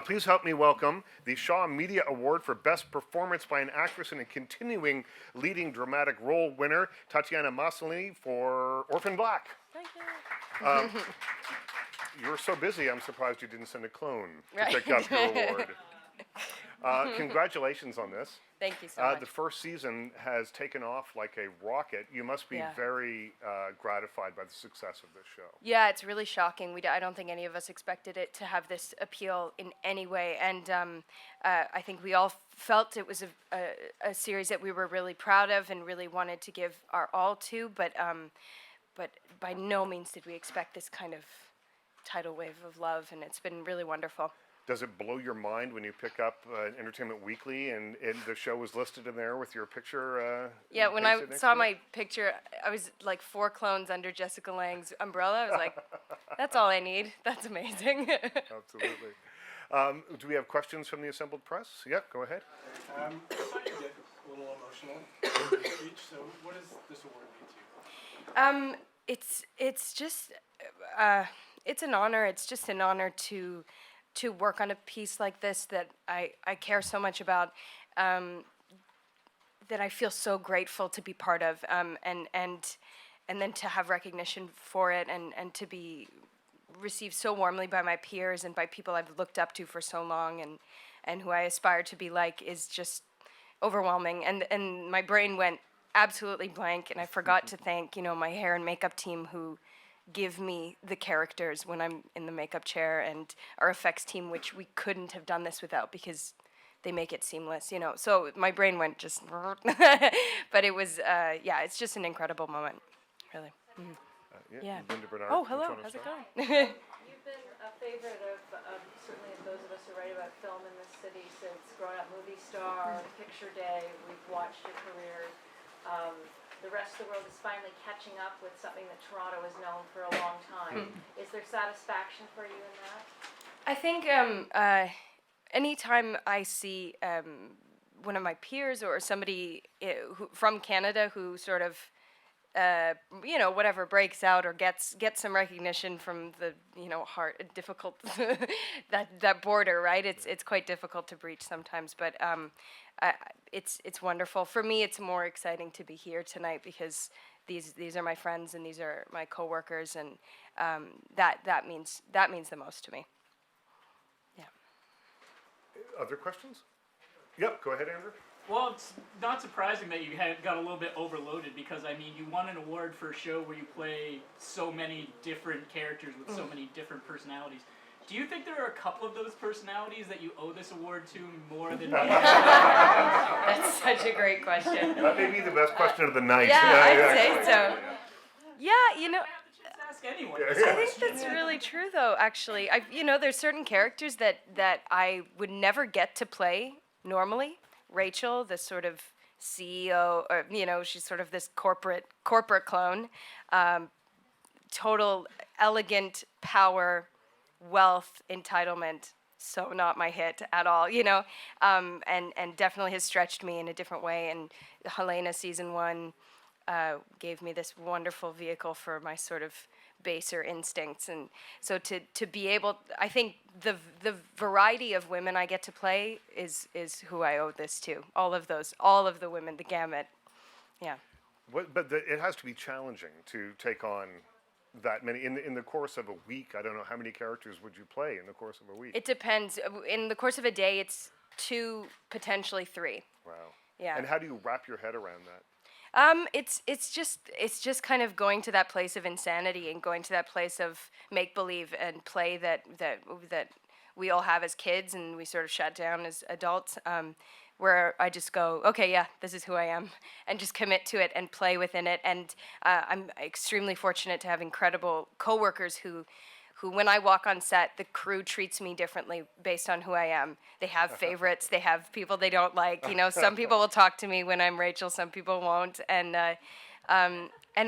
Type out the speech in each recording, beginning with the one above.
Please help me welcome the Shaw Media Award for Best Performance by an Actress in a Continuing Leading Dramatic Role winner, Tatiana Maslany for Orphan Black. Thank you. You're so busy, I'm surprised you didn't send a clone to Right. pick up your award. Congratulations on this. Thank you so much. The first season has taken off like a rocket. You must be very gratified by the success of this show. Yeah, it's really shocking. I don't think any of us expected it to have this appeal in any way. And I think we all felt it was a series that we were really proud of and really wanted to give our all to. But by no means did we expect this kind of tidal wave of love. And it's been really wonderful. Does it blow your mind when you pick up Entertainment Weekly and the show was listed in there with your picture? Yeah, when I saw my picture, I was like 4 clones under Jessica Lange's umbrella. I was like, that's all I need. That's amazing. Absolutely. Do we have questions from the assembled press? Yeah, go ahead. I saw you get a little emotional in your speech, so what does this award mean to you? It's just, it's an honor. It's just an honor to work on a piece like this that I care so much about, that I feel so grateful to be part of, and then to have recognition for it and to be received so warmly by my peers and by people I've looked up to for so long and who I aspire to be like is just overwhelming. And my brain went absolutely blank, and I forgot to thank my hair and makeup team who give me the characters when I'm in the makeup chair, and our effects team, which we couldn't have done this without because they make it seamless, So my brain went just, but it was, it's just an incredible moment, really. Mm-hmm. Yeah. Linda Bernard, oh, hello, how's it going? You've been a favorite of certainly of those of us who write about film in this city since growing up movie star, Picture Day. We've watched your career. The rest of the world is finally catching up with something that Toronto has known for a long time. Is there satisfaction for you in that? I think anytime I see one of my peers or somebody from Canada who sort of, whatever breaks out or gets some recognition from the, hard, difficult, that border, right? It's quite difficult to breach sometimes, but it's wonderful. For me, it's more exciting to be here tonight because these are my friends and these are my coworkers, and that means the most to me. Yeah. Other questions? Yep, go ahead, Andrew. Well, it's not surprising that you got a little bit overloaded because, you won an award for a show where you play so many different characters with so many different personalities. Do you think there are a couple of those personalities that you owe this award to more than me? That's such a great question. That may be the best question of the night. Yeah, I'd say so. Yeah, Ask anyone. I think that's really true, though, actually. There's certain characters that I would never get to play normally. Rachel, this sort of CEO, or, she's sort of this corporate clone. Total elegant power, wealth, entitlement, so not my hit at all, and definitely has stretched me in a different way. And Helena season 1 gave me this wonderful vehicle for my sort of baser instincts, and so to be able, I think the variety of women I get to play is who I owe this to. All of the women, the gamut, yeah. But it has to be challenging to take on that many in the course of a week. I don't know, how many characters would you play in the course of a week? It depends. In the course of a day, it's 2, potentially 3. Wow. Yeah. And how do you wrap your head around that? It's just kind of going to that place of insanity and going to that place of make believe and play that we all have as kids and we sort of shut down as adults. Where I just go, okay, yeah, this is who I am, and just commit to it and play within it. And I'm extremely fortunate to have incredible coworkers who when I walk on set, the crew treats me differently based on who I am. They have favorites, they have people they don't like. Some people will talk to me when I'm Rachel, some people won't. And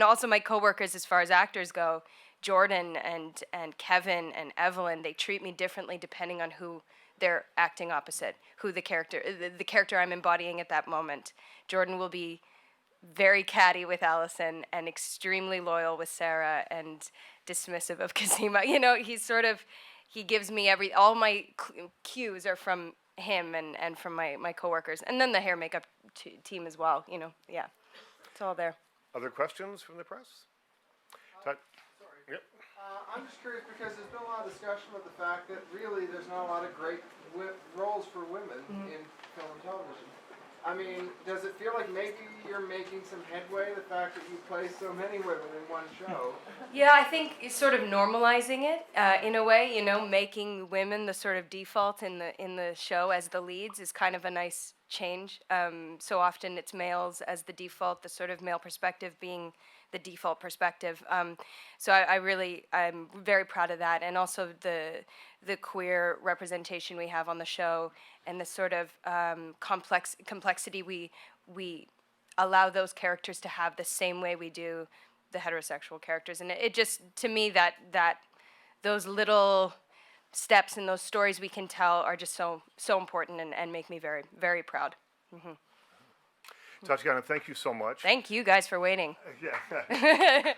also my coworkers, as far as actors go, Jordan and Kevin and Evelyn, they treat me differently depending on who they're acting opposite, who the character I'm embodying at that moment. Jordan will be very catty with Allison and extremely loyal with Sarah and dismissive of Kazima. He's sort of, he gives me all my cues are from him and from my coworkers, and then the hair makeup team as well. Yeah, it's all there. Other questions from the press? Sorry. Yep. I'm just curious because there's been a lot of discussion about the fact that really there's not a lot of great roles for women in film and television. I mean, does it feel like maybe you're making some headway, the fact that you play so many women in one show? Yeah, I think it's sort of normalizing it in a way. Making women the sort of default in the show as the leads is kind of a nice change. So often it's males as the default, the sort of male perspective being the default perspective. So I'm very proud of that, and also the queer representation we have on the show, and the sort of complexity we allow those characters to have the same way we do the heterosexual characters. And it just, to me, that those little steps and those stories we can tell are just so important and make me very, very proud. Tatiana, thank you so much. Thank you guys for waiting. Yeah.